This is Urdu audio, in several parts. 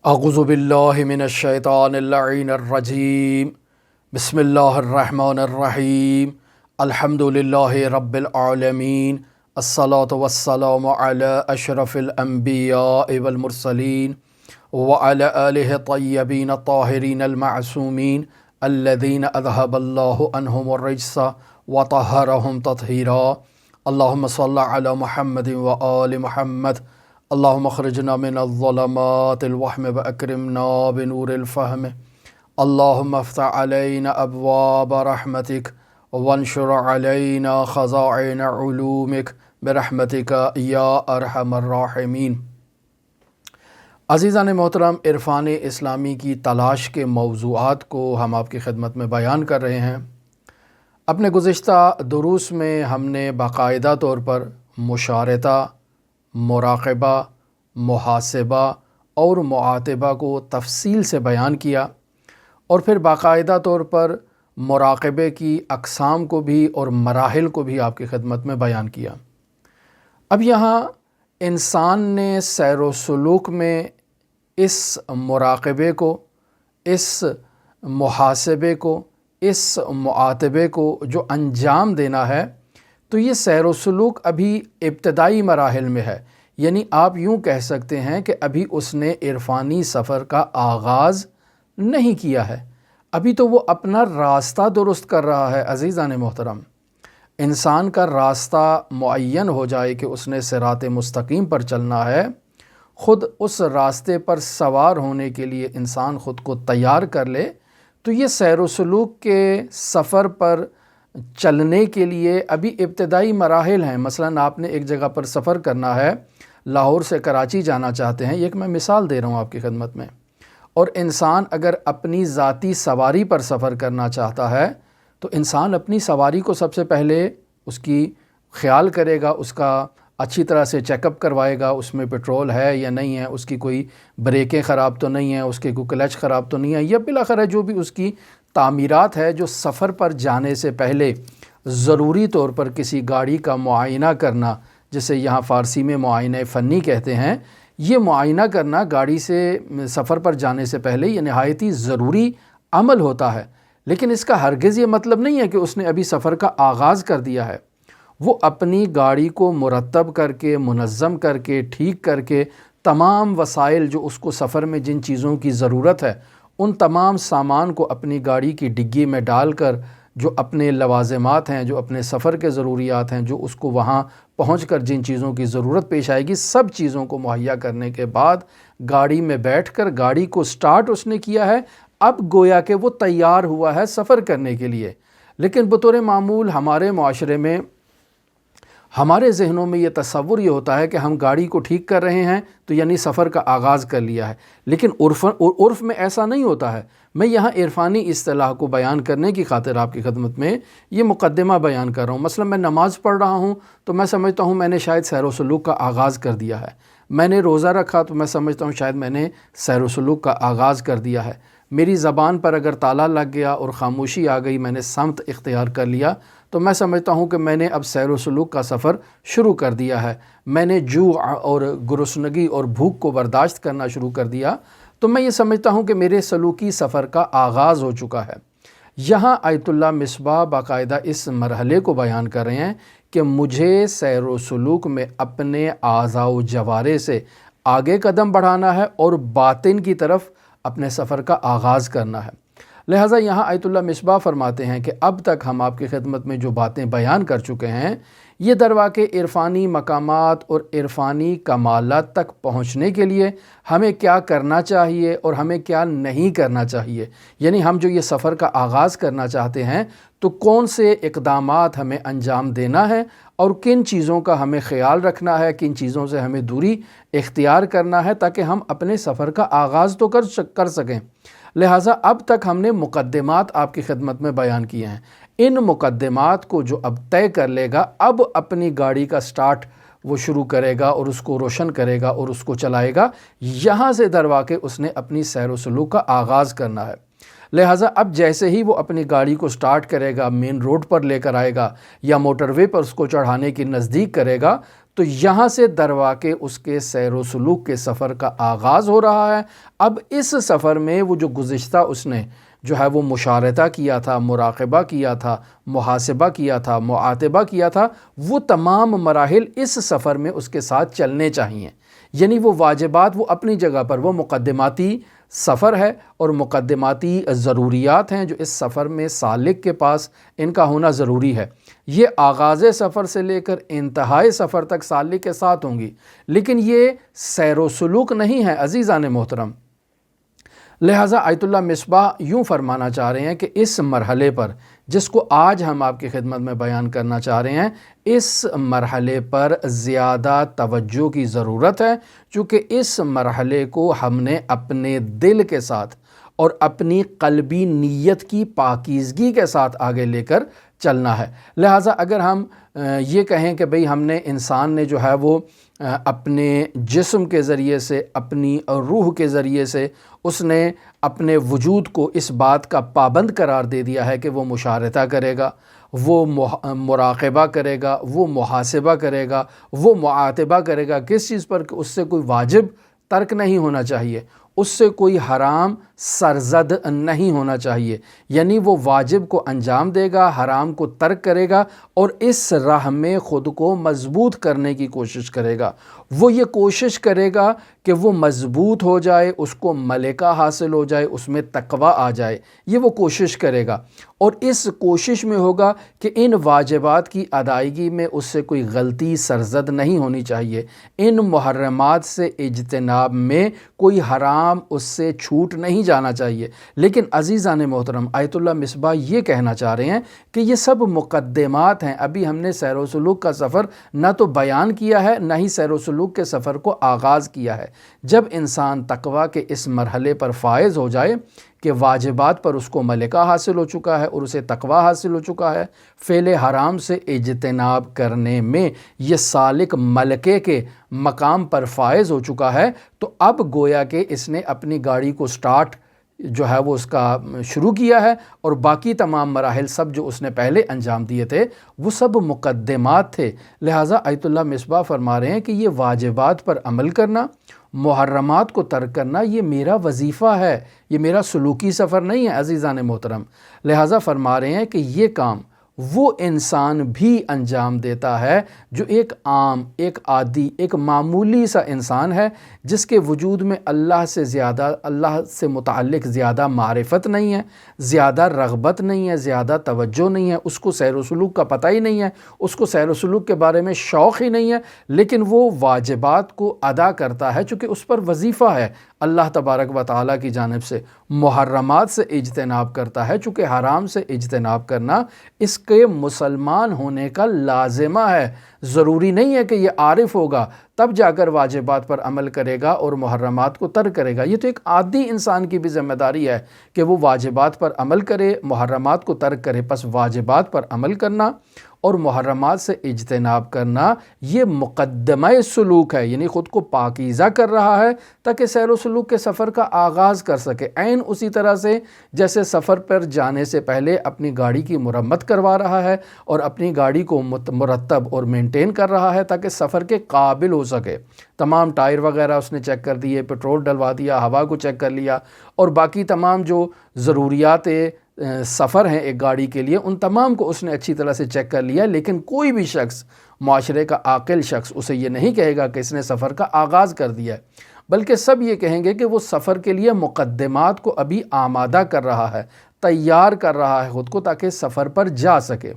اعوذ باللہ من الشیطان اللعین الرجیم بسم اللہ الرحمن الرحیم الحمد للہ رب العالمین الصلاة والسلام علی اشرف الانبیاء والمرسلین وعلی آلہ طیبین الطاہرین المعصومین الذین اذہب اللہ عنہم الرجس وطہرہم تطہیرا اللہم صل علی محمد وآل محمد اللہم اخرجنا من الظلمات الوہم واکرمنا بنور الفہم اللہم افتح علینا ابواب رحمتک وانشر علینا خزائن علومک برحمتک یا ارحم الراحمین۔ عزیزان محترم، عرفان اسلامی کی تلاش کے موضوعات کو ہم آپ کی خدمت میں بیان کر رہے ہیں۔ اپنے گزشتہ دروس میں ہم نے باقاعدہ طور پر مشارطہ، مراقبہ، محاسبہ اور معاتبہ کو تفصیل سے بیان کیا، اور پھر باقاعدہ طور پر مراقبے کی اقسام کو بھی اور مراحل کو بھی آپ کی خدمت میں بیان کیا۔ اب یہاں انسان نے سیر و سلوک میں اس مراقبے کو، اس محاسبے کو، اس معاتبے کو جو انجام دینا ہے، تو یہ سیر و سلوک ابھی ابتدائی مراحل میں ہے۔ یعنی آپ یوں کہہ سکتے ہیں کہ ابھی اس نے عرفانی سفر کا آغاز نہیں کیا ہے، ابھی تو وہ اپنا راستہ درست کر رہا ہے۔ عزیزان محترم، انسان کا راستہ معین ہو جائے کہ اس نے صراط مستقیم پر چلنا ہے، خود اس راستے پر سوار ہونے کے لیے انسان خود کو تیار کر لے، تو یہ سیر و سلوک کے سفر پر چلنے کے لیے ابھی ابتدائی مراحل ہیں۔ مثلاً آپ نے ایک جگہ پر سفر کرنا ہے، لاہور سے کراچی جانا چاہتے ہیں، یہ ایک میں مثال دے رہا ہوں آپ کی خدمت میں، اور انسان اگر اپنی ذاتی سواری پر سفر کرنا چاہتا ہے تو انسان اپنی سواری کو سب سے پہلے اس کی خیال کرے گا، اس کا اچھی طرح سے چیک اپ کروائے گا، اس میں پیٹرول ہے یا نہیں ہے، اس کی کوئی بریکیں خراب تو نہیں ہیں، اس کی کوئی کلچ خراب تو نہیں ہے، یا بالآخر جو بھی اس کی تعمیرات ہے جو سفر پر جانے سے پہلے ضروری طور پر کسی گاڑی کا معائنہ کرنا، جسے یہاں فارسی میں معائنہ فنی کہتے ہیں، یہ معائنہ کرنا گاڑی سے سفر پر جانے سے پہلے یہ نہایت ہی ضروری عمل ہوتا ہے۔ لیکن اس کا ہرگز یہ مطلب نہیں ہے کہ اس نے ابھی سفر کا آغاز کر دیا ہے۔ وہ اپنی گاڑی کو مرتب کر کے، منظم کر کے، ٹھیک کر کے، تمام وسائل جو اس کو سفر میں جن چیزوں کی ضرورت ہے ان تمام سامان کو اپنی گاڑی کی ڈگی میں ڈال کر، جو اپنے لوازمات ہیں، جو اپنے سفر کے ضروریات ہیں، جو اس کو وہاں پہنچ کر جن چیزوں کی ضرورت پیش آئے گی، سب چیزوں کو مہیا کرنے کے بعد گاڑی میں بیٹھ کر گاڑی کو سٹارٹ اس نے کیا ہے۔ اب گویا کہ وہ تیار ہوا ہے سفر کرنے کے لیے۔ لیکن بطور معمول ہمارے معاشرے میں، ہمارے ذہنوں میں یہ تصور یہ ہوتا ہے کہ ہم گاڑی کو ٹھیک کر رہے ہیں تو یعنی سفر کا آغاز کر لیا ہے، لیکن عرف میں ایسا نہیں ہوتا ہے۔ میں یہاں عرفانی اصطلاح کو بیان کرنے کی خاطر آپ کی خدمت میں یہ مقدمہ بیان کر رہا ہوں۔ مثلا میں نماز پڑھ رہا ہوں تو میں سمجھتا ہوں میں نے شاید سیر و سلوک کا آغاز کر دیا ہے۔ میں نے روزہ رکھا تو میں سمجھتا ہوں شاید میں نے سیر و سلوک کا آغاز کر دیا ہے۔ میری زبان پر اگر تالا لگ گیا اور خاموشی آ گئی، میں نے صمت اختیار کر لیا، تو میں سمجھتا ہوں کہ میں نے اب سیر و سلوک کا سفر شروع کر دیا ہے۔ میں نے جوع اور گرسنگی اور بھوک کو برداشت کرنا شروع کر دیا، تو میں یہ سمجھتا ہوں کہ میرے سلوکی سفر کا آغاز ہو چکا ہے۔ یہاں آیت اللہ مصباح باقاعدہ اس مرحلے کو بیان کر رہے ہیں کہ مجھے سیر و سلوک میں اپنے اعضاء و جوارح سے آگے قدم بڑھانا ہے اور باطن کی طرف اپنے سفر کا آغاز کرنا ہے۔ لہٰذا یہاں آیت اللہ مصباح فرماتے ہیں کہ اب تک ہم آپ کی خدمت میں جو باتیں بیان کر چکے ہیں، یہ درواقع عرفانی مقامات اور عرفانی کمالات تک پہنچنے کے لیے ہمیں کیا کرنا چاہیے اور ہمیں کیا نہیں کرنا چاہیے۔ یعنی ہم جو یہ سفر کا آغاز کرنا چاہتے ہیں تو کون سے اقدامات ہمیں انجام دینا ہے اور کن چیزوں کا ہمیں خیال رکھنا ہے، کن چیزوں سے ہمیں دوری اختیار کرنا ہے، تاکہ ہم اپنے سفر کا آغاز تو کر سکیں۔ لہٰذا اب تک ہم نے مقدمات آپ کی خدمت میں بیان کیے ہیں۔ ان مقدمات کو جو اب طے کر لے گا، اب اپنی گاڑی کا سٹارٹ وہ شروع کرے گا اور اس کو روشن کرے گا اور اس کو چلائے گا، یہاں سے درواقع اس نے اپنی سیر و سلوک کا آغاز کرنا ہے۔ لہٰذا اب جیسے ہی وہ اپنی گاڑی کو سٹارٹ کرے گا، مین روڈ پر لے کر آئے گا یا موٹر وے پر اس کو چڑھانے کی نزدیک کرے گا، تو یہاں سے درواقع اس کے سیر و سلوک کے سفر کا آغاز ہو رہا ہے۔ اب اس سفر میں وہ جو گزشتہ اس نے جو ہے وہ مشارطہ کیا تھا، مراقبہ کیا تھا، محاسبہ کیا تھا، معاتبہ کیا تھا، وہ تمام مراحل اس سفر میں اس کے ساتھ چلنے چاہیے۔ یعنی وہ واجبات وہ اپنی جگہ پر، وہ مقدماتی سفر ہے اور مقدماتی ضروریات ہیں جو اس سفر میں سالک کے پاس ان کا ہونا ضروری ہے۔ یہ آغاز سفر سے لے کر انتہائی سفر تک سالک کے ساتھ ہوں گی، لیکن یہ سیر و سلوک نہیں ہے عزیزان محترم۔ لہٰذا آیت اللہ مصباح یوں فرمانا چاہ رہے ہیں کہ اس مرحلے پر، جس کو آج ہم آپ کی خدمت میں بیان کرنا چاہ رہے ہیں، اس مرحلے پر زیادہ توجہ کی ضرورت ہے، چونکہ اس مرحلے کو ہم نے اپنے دل کے ساتھ اور اپنی قلبی نیت کی پاکیزگی کے ساتھ آگے لے کر چلنا ہے۔ لہٰذا اگر ہم یہ کہیں کہ بھئی ہم نے، انسان نے جو ہے وہ اپنے جسم کے ذریعے سے، اپنی روح کے ذریعے سے اس نے اپنے وجود کو اس بات کا پابند قرار دے دیا ہے کہ وہ مشارطہ کرے گا، وہ مراقبہ کرے گا، وہ محاسبہ کرے گا، وہ معاتبہ کرے گا، کس چیز پر؟ کہ اس سے کوئی واجب ترک نہیں ہونا چاہیے، اس سے کوئی حرام سرزد نہیں ہونا چاہیے، یعنی وہ واجب کو انجام دے گا، حرام کو ترک کرے گا اور اس راہ میں خود کو مضبوط کرنے کی کوشش کرے گا۔ وہ یہ کوشش کرے گا کہ وہ مضبوط ہو جائے، اس کو ملکہ حاصل ہو جائے، اس میں تقویٰ آ جائے، یہ وہ کوشش کرے گا، اور اس کوشش میں ہوگا کہ ان واجبات کی ادائیگی میں اس سے کوئی غلطی سرزد نہیں ہونی چاہیے، ان محرمات سے اجتناب میں کوئی حرام اس سے چھوٹ نہیں جانا چاہیے۔ لیکن عزیزان محترم، آیت اللہ مصباح یہ کہنا چاہ رہے ہیں کہ یہ سب مقدمات ہیں، ابھی ہم نے سیر و سلوک کا سفر نہ تو بیان کیا ہے، نہ ہی سیر و سلوک کے سفر کو آغاز کیا ہے۔ جب انسان تقویٰ کے اس مرحلے پر فائز ہو جائے کہ واجبات پر اس کو ملکہ حاصل ہو چکا ہے اور اسے تقویٰ حاصل ہو چکا ہے، فعل حرام سے اجتناب کرنے میں یہ سالک ملکے کے مقام پر فائز ہو چکا ہے، تو اب گویا کہ اس نے اپنی گاڑی کو سٹارٹ جو ہے وہ اس کا شروع کیا ہے، اور باقی تمام مراحل سب جو اس نے پہلے انجام دیے تھے وہ سب مقدمات تھے۔ لہٰذا آیت اللہ مصباح فرما رہے ہیں کہ یہ واجبات پر عمل کرنا، محرمات کو ترک کرنا، یہ میرا وظیفہ ہے، یہ میرا سلوکی سفر نہیں ہے عزیزان محترم۔ لہٰذا فرما رہے ہیں کہ یہ کام وہ انسان بھی انجام دیتا ہے جو ایک عام، ایک عادی، ایک معمولی سا انسان ہے، جس کے وجود میں اللہ سے زیادہ، اللہ سے متعلق زیادہ معرفت نہیں ہے، زیادہ رغبت نہیں ہے، زیادہ توجہ نہیں ہے، اس کو سیر و سلوک کا پتہ ہی نہیں ہے، اس کو سیر و سلوک کے بارے میں شوق ہی نہیں ہے، لیکن وہ واجبات کو ادا کرتا ہے چونکہ اس پر وظیفہ ہے اللہ تبارک و تعالیٰ کی جانب سے، محرمات سے اجتناب کرتا ہے چونکہ حرام سے اجتناب کرنا اس کے مسلمان ہونے کا لازمہ ہے۔ ضروری نہیں ہے کہ یہ عارف ہوگا تب جا کر واجبات پر عمل کرے گا اور محرمات کو ترک کرے گا، یہ تو ایک عادی انسان کی بھی ذمہ داری ہے کہ وہ واجبات پر عمل کرے، محرمات کو ترک کرے۔ پس واجبات پر عمل کرنا اور محرمات سے اجتناب کرنا یہ مقدمہ سلوک ہے، یعنی خود کو پاکیزہ کر رہا ہے تاکہ سیر و سلوک کے سفر کا آغاز کر سکے۔ عین اسی طرح سے جیسے سفر پر جانے سے پہلے اپنی گاڑی کی مرمت کروا رہا ہے اور اپنی گاڑی کو مرتب اور مینٹین کر رہا ہے تاکہ سفر کے قابل ہو سکے، تمام ٹائر وغیرہ اس نے چیک کر دیے، پیٹرول ڈلوا دیا، ہوا کو چیک کر لیا، اور باقی تمام جو ضروریات سفر ہیں ایک گاڑی کے لیے ان تمام کو اس نے اچھی طرح سے چیک کر لیا۔ لیکن کوئی بھی شخص، معاشرے کا عاقل شخص، اسے یہ نہیں کہے گا کہ اس نے سفر کا آغاز کر دیا ہے، بلکہ سب یہ کہیں گے کہ وہ سفر کے لیے مقدمات کو ابھی آمادہ کر رہا ہے، تیار کر رہا ہے خود کو تاکہ سفر پر جا سکے۔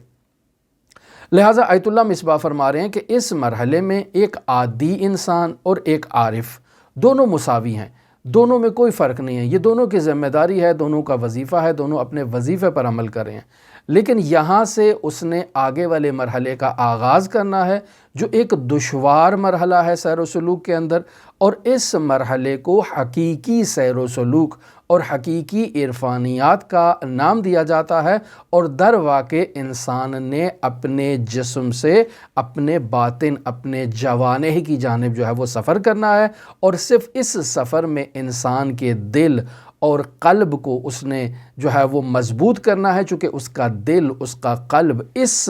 لہٰذا آیت اللہ مصباح فرما رہے ہیں کہ اس مرحلے میں ایک عادی انسان اور ایک عارف دونوں مساوی ہیں، دونوں میں کوئی فرق نہیں ہے، یہ دونوں کی ذمہ داری ہے، دونوں کا وظیفہ ہے، دونوں اپنے وظیفے پر عمل کر رہے ہیں۔ لیکن یہاں سے اس نے آگے والے مرحلے کا آغاز کرنا ہے جو ایک دشوار مرحلہ ہے سیر و سلوک کے اندر، اور اس مرحلے کو حقیقی سیر و سلوک اور حقیقی عرفانیات کا نام دیا جاتا ہے، اور در واقع انسان نے اپنے جسم سے اپنے باطن، اپنے جوانح کی جانب جو ہے وہ سفر کرنا ہے، اور صرف اس سفر میں انسان کے دل اور قلب کو اس نے جو ہے وہ مضبوط کرنا ہے، چونکہ اس کا دل، اس کا قلب اس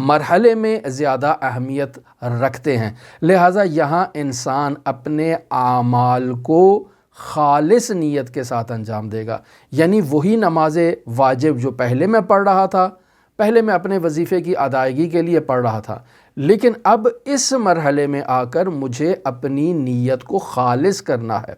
مرحلے میں زیادہ اہمیت رکھتے ہیں۔ لہٰذا یہاں انسان اپنے اعمال کو خالص نیت کے ساتھ انجام دے گا، یعنی وہی نماز واجب جو پہلے میں پڑھ رہا تھا، پہلے میں اپنے وظیفے کی ادائیگی کے لیے پڑھ رہا تھا، لیکن اب اس مرحلے میں آ کر مجھے اپنی نیت کو خالص کرنا ہے۔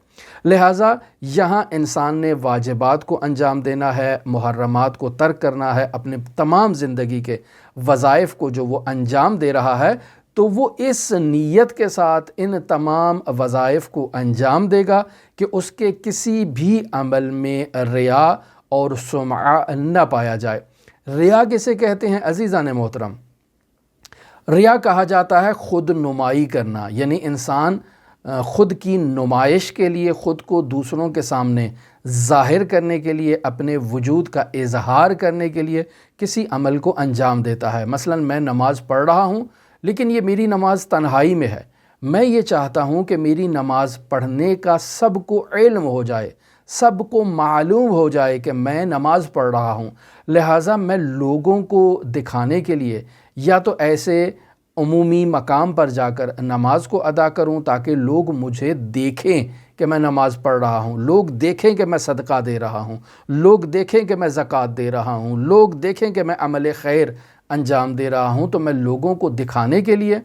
لہٰذا یہاں انسان نے واجبات کو انجام دینا ہے، محرمات کو ترک کرنا ہے، اپنے تمام زندگی کے وظائف کو جو وہ انجام دے رہا ہے تو وہ اس نیت کے ساتھ ان تمام وظائف کو انجام دے گا کہ اس کے کسی بھی عمل میں ریا اور سمعہ نہ پایا جائے۔ ریا کسے کہتے ہیں عزیزان محترم؟ ریا کہا جاتا ہے خود نمائی کرنا، یعنی انسان خود کی نمائش کے لیے، خود کو دوسروں کے سامنے ظاہر کرنے کے لیے، اپنے وجود کا اظہار کرنے کے لیے کسی عمل کو انجام دیتا ہے۔ مثلا میں نماز پڑھ رہا ہوں لیکن یہ میری نماز تنہائی میں ہے، میں یہ چاہتا ہوں کہ میری نماز پڑھنے کا سب کو علم ہو جائے، سب کو معلوم ہو جائے کہ میں نماز پڑھ رہا ہوں، لہٰذا میں لوگوں کو دکھانے کے لیے یا تو ایسے عمومی مقام پر جا کر نماز کو ادا کروں تاکہ لوگ مجھے دیکھیں کہ میں نماز پڑھ رہا ہوں، لوگ دیکھیں کہ میں صدقہ دے رہا ہوں، لوگ دیکھیں کہ میں زکوٰۃ دے رہا ہوں، لوگ دیکھیں کہ میں عمل خیر انجام دے رہا ہوں، تو میں لوگوں کو دکھانے کے لیے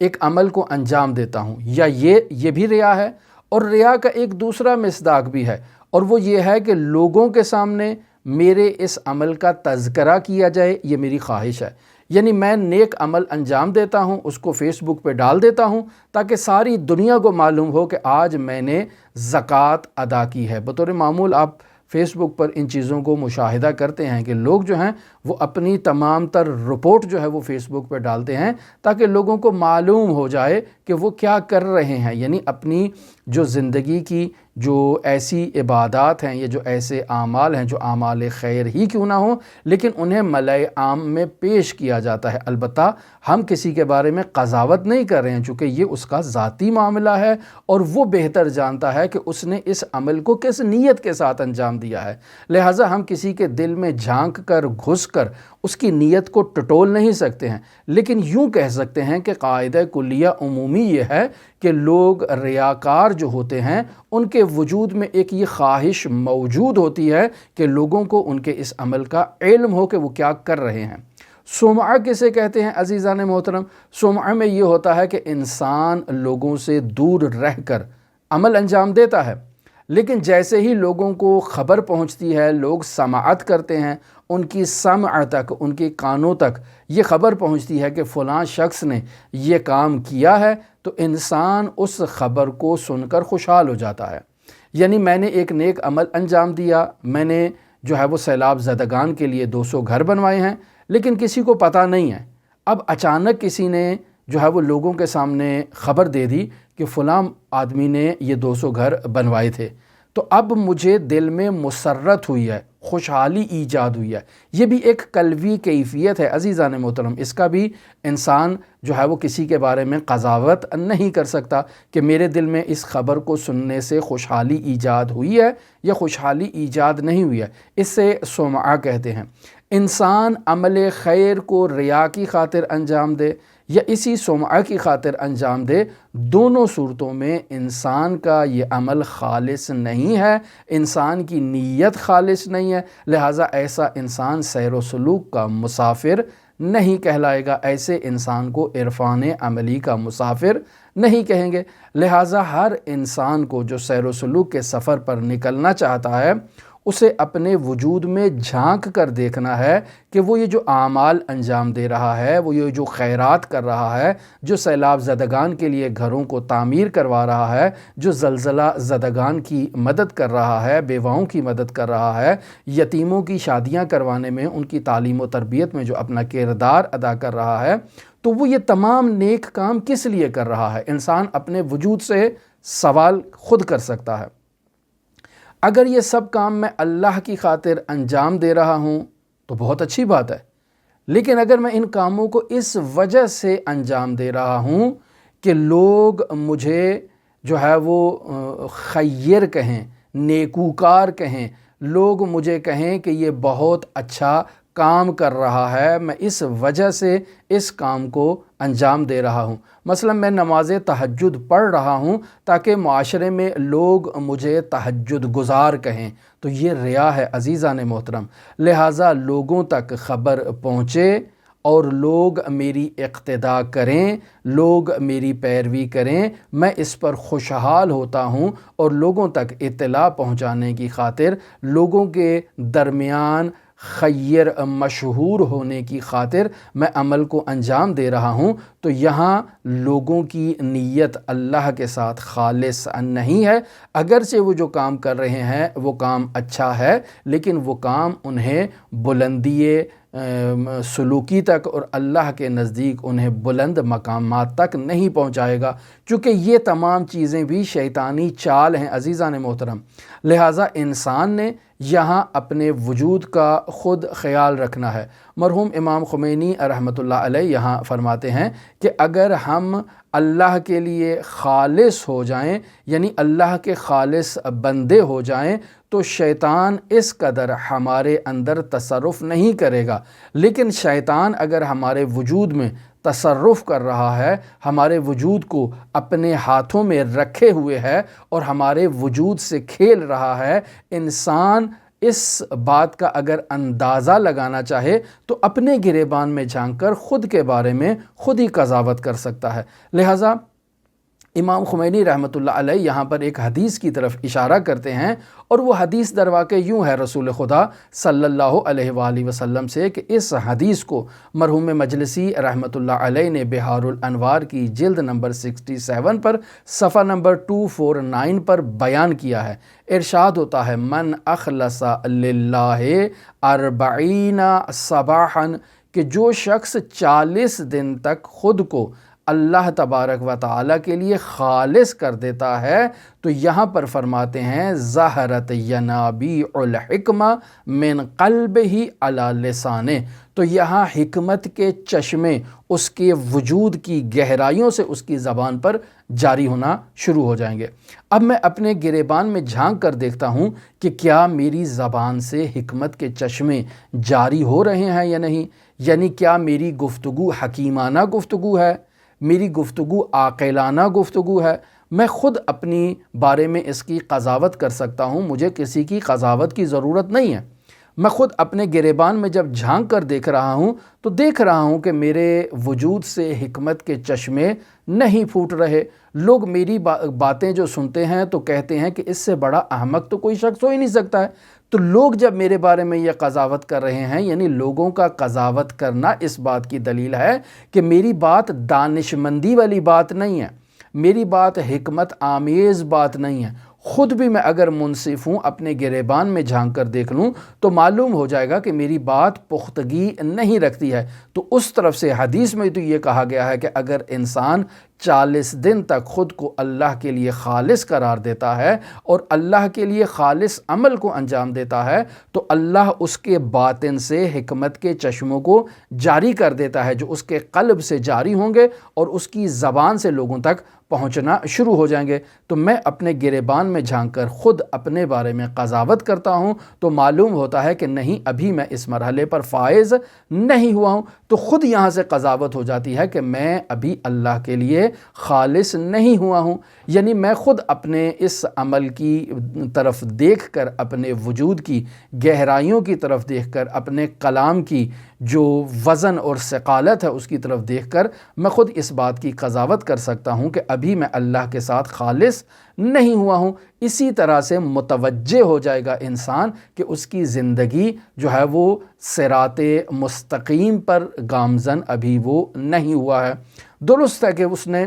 ایک عمل کو انجام دیتا ہوں، یا یہ بھی ریا ہے۔ اور ریا کا ایک دوسرا مصداق بھی ہے، اور وہ یہ ہے کہ لوگوں کے سامنے میرے اس عمل کا تذکرہ کیا جائے، یہ میری خواہش ہے۔ یعنی میں نیک عمل انجام دیتا ہوں، اس کو فیس بک پہ ڈال دیتا ہوں تاکہ ساری دنیا کو معلوم ہو کہ آج میں نے زکوٰۃ ادا کی ہے۔ بطور معمول آپ فیس بک پر ان چیزوں کو مشاہدہ کرتے ہیں کہ لوگ جو ہیں وہ اپنی تمام تر رپورٹ جو ہے وہ فیس بک پہ ڈالتے ہیں تاکہ لوگوں کو معلوم ہو جائے کہ وہ کیا کر رہے ہیں، یعنی اپنی جو زندگی کی جو ایسی عبادات ہیں، یہ جو ایسے اعمال ہیں جو اعمال خیر ہی کیوں نہ ہوں لیکن انہیں ملأ عام میں پیش کیا جاتا ہے۔ البتہ ہم کسی کے بارے میں قضاوت نہیں کر رہے ہیں، چونکہ یہ اس کا ذاتی معاملہ ہے اور وہ بہتر جانتا ہے کہ اس نے اس عمل کو کس نیت کے ساتھ انجام دیا ہے۔ لہٰذا ہم کسی کے دل میں جھانک کر، گھس کر اس کی نیت کو ٹٹول نہیں سکتے ہیں، لیکن یوں کہہ سکتے ہیں کہ قاعدہ کلیہ عمومی یہ ہے کہ لوگ ریاکار جو ہوتے ہیں ان کے وجود میں ایک یہ خواہش موجود ہوتی ہے کہ لوگوں کو ان کے اس عمل کا علم ہو کہ وہ کیا کر رہے ہیں۔ سمعہ کسے کہتے ہیں عزیزان محترم؟ سمعہ میں یہ ہوتا ہے کہ انسان لوگوں سے دور رہ کر عمل انجام دیتا ہے، لیکن جیسے ہی لوگوں کو خبر پہنچتی ہے، لوگ سماعت کرتے ہیں، ان کی سمع تک، ان کے کانوں تک یہ خبر پہنچتی ہے کہ فلاں شخص نے یہ کام کیا ہے، تو انسان اس خبر کو سن کر خوشحال ہو جاتا ہے۔ یعنی میں نے ایک نیک عمل انجام دیا، میں نے جو ہے وہ سیلاب زدگان کے لیے 200 گھر بنوائے ہیں، لیکن کسی کو پتہ نہیں ہے۔ اب اچانک کسی نے جو ہے وہ لوگوں کے سامنے خبر دے دی کہ فلاں آدمی نے یہ 200 گھر بنوائے تھے، تو اب مجھے دل میں مسرت ہوئی ہے، خوشحالی ایجاد ہوئی ہے۔ یہ بھی ایک قلبی کیفیت ہے عزیزان محترم، اس کا بھی انسان جو ہے وہ کسی کے بارے میں قضاوت نہیں کر سکتا کہ میرے دل میں اس خبر کو سننے سے خوشحالی ایجاد ہوئی ہے یا خوشحالی ایجاد نہیں ہوئی ہے۔ اس سے سمعہ کہتے ہیں۔ انسان عمل خیر کو ریا کی خاطر انجام دے یا اسی سمعہ کی خاطر انجام دے، دونوں صورتوں میں انسان کا یہ عمل خالص نہیں ہے، انسان کی نیت خالص نہیں ہے، لہٰذا ایسا انسان سیر و سلوک کا مسافر نہیں کہلائے گا، ایسے انسان کو عرفان عملی کا مسافر نہیں کہیں گے۔ لہٰذا ہر انسان کو جو سیر و سلوک کے سفر پر نکلنا چاہتا ہے اسے اپنے وجود میں جھانک کر دیکھنا ہے کہ وہ یہ جو اعمال انجام دے رہا ہے، وہ یہ جو خیرات کر رہا ہے، جو سیلاب زدگان کے لیے گھروں کو تعمیر کروا رہا ہے، جو زلزلہ زدگان کی مدد کر رہا ہے، بیواؤں کی مدد کر رہا ہے، یتیموں کی شادیاں کروانے میں، ان کی تعلیم و تربیت میں جو اپنا کردار ادا کر رہا ہے، تو وہ یہ تمام نیک کام کس لیے کر رہا ہے؟ انسان اپنے وجود سے سوال خود کر سکتا ہے۔ اگر یہ سب کام میں اللہ کی خاطر انجام دے رہا ہوں تو بہت اچھی بات ہے، لیکن اگر میں ان کاموں کو اس وجہ سے انجام دے رہا ہوں کہ لوگ مجھے جو ہے وہ خیر کہیں، نیکوکار کہیں، لوگ مجھے کہیں کہ یہ بہت اچھا کام کر رہا ہے، میں اس وجہ سے اس کام کو انجام دے رہا ہوں۔ مثلا میں نماز تہجد پڑھ رہا ہوں تاکہ معاشرے میں لوگ مجھے تہجد گزار کہیں، تو یہ ریا ہے عزیزان محترم۔ لہٰذا لوگوں تک خبر پہنچے اور لوگ میری اقتداء کریں، لوگ میری پیروی کریں، میں اس پر خوشحال ہوتا ہوں، اور لوگوں تک اطلاع پہنچانے کی خاطر، لوگوں کے درمیان خیر مشہور ہونے کی خاطر میں عمل کو انجام دے رہا ہوں، تو یہاں لوگوں کی نیت اللہ کے ساتھ خالص نہیں ہے۔ اگرچہ وہ جو کام کر رہے ہیں وہ کام اچھا ہے، لیکن وہ کام انہیں بلندی سلوکی تک اور اللہ کے نزدیک انہیں بلند مقامات تک نہیں پہنچائے گا، چونکہ یہ تمام چیزیں بھی شیطانی چال ہیں عزیزان محترم۔ لہٰذا انسان نے یہاں اپنے وجود کا خود خیال رکھنا ہے۔ مرحوم امام خمینی رحمۃ اللہ علیہ یہاں فرماتے ہیں کہ اگر ہم اللہ کے لیے خالص ہو جائیں، یعنی اللہ کے خالص بندے ہو جائیں، تو شیطان اس قدر ہمارے اندر تصرف نہیں کرے گا۔ لیکن شیطان اگر ہمارے وجود میں تصرف کر رہا ہے، ہمارے وجود کو اپنے ہاتھوں میں رکھے ہوئے ہے اور ہمارے وجود سے کھیل رہا ہے، انسان اس بات کا اگر اندازہ لگانا چاہے تو اپنے گریبان میں جھانک کر خود کے بارے میں خود ہی قضاوت کر سکتا ہے۔ لہٰذا امام خمینی رحمۃ اللہ علیہ یہاں پر ایک حدیث کی طرف اشارہ کرتے ہیں، اور وہ حدیث در واقع یوں ہے رسول خدا صلی اللہ علیہ وآلہ وسلم سے، کہ اس حدیث کو مرحوم مجلسی رحمۃ اللہ علیہ نے بہار الانوار کی جلد نمبر 67 پر صفحہ نمبر 249 پر بیان کیا ہے۔ ارشاد ہوتا ہے، من اخلص للہ 40 صباحا، کہ جو شخص 40 دن تک خود کو اللہ تبارک و تعالیٰ کے لیے خالص کر دیتا ہے، تو یہاں پر فرماتے ہیں ظہرت ینابیع الحکمہ من قلبہ علی لسانہ، تو یہاں حکمت کے چشمے اس کے وجود کی گہرائیوں سے اس کی زبان پر جاری ہونا شروع ہو جائیں گے۔ اب میں اپنے گریبان میں جھانک کر دیکھتا ہوں کہ کیا میری زبان سے حکمت کے چشمے جاری ہو رہے ہیں یا نہیں، یعنی کیا میری گفتگو حکیمانہ گفتگو ہے، میری گفتگو عاقلانہ گفتگو ہے۔ میں خود اپنی بارے میں اس کی قضاوت کر سکتا ہوں، مجھے کسی کی قضاوت کی ضرورت نہیں ہے۔ میں خود اپنے گریبان میں جب جھانک کر دیکھ رہا ہوں تو دیکھ رہا ہوں کہ میرے وجود سے حکمت کے چشمے نہیں پھوٹ رہے۔ لوگ میری باتیں جو سنتے ہیں تو کہتے ہیں کہ اس سے بڑا احمق تو کوئی شخص ہو ہی نہیں سکتا ہے۔ تو لوگ جب میرے بارے میں یہ قضاوت کر رہے ہیں، یعنی لوگوں کا قضاوت کرنا اس بات کی دلیل ہے کہ میری بات دانش مندی والی بات نہیں ہے، میری بات حکمت آمیز بات نہیں ہے۔ خود بھی میں اگر منصف ہوں، اپنے گریبان میں جھانک کر دیکھ لوں تو معلوم ہو جائے گا کہ میری بات پختگی نہیں رکھتی ہے۔ تو اس طرف سے حدیث میں تو یہ کہا گیا ہے کہ اگر انسان 40 دن تک خود کو اللہ کے لیے خالص قرار دیتا ہے اور اللہ کے لیے خالص عمل کو انجام دیتا ہے، تو اللہ اس کے باطن سے حکمت کے چشموں کو جاری کر دیتا ہے، جو اس کے قلب سے جاری ہوں گے اور اس کی زبان سے لوگوں تک پہنچنا شروع ہو جائیں گے۔ تو میں اپنے گریبان میں جھانک کر خود اپنے بارے میں قضاوت کرتا ہوں تو معلوم ہوتا ہے کہ نہیں، ابھی میں اس مرحلے پر فائز نہیں ہوا ہوں، تو خود یہاں سے قضاوت ہو جاتی ہے کہ میں ابھی اللہ کے لیے خالص نہیں ہوا ہوں۔ یعنی میں خود اپنے اس عمل کی طرف دیکھ کر، اپنے وجود کی گہرائیوں کی طرف دیکھ کر، اپنے کلام کی جو وزن اور ثقالت ہے اس کی طرف دیکھ کر میں خود اس بات کی قضاوت کر سکتا ہوں کہ ابھی میں اللہ کے ساتھ خالص نہیں ہوا ہوں۔ اسی طرح سے متوجہ ہو جائے گا انسان کہ اس کی زندگی جو ہے وہ صراط مستقیم پر گامزن ابھی وہ نہیں ہوا ہے۔ درست ہے کہ اس نے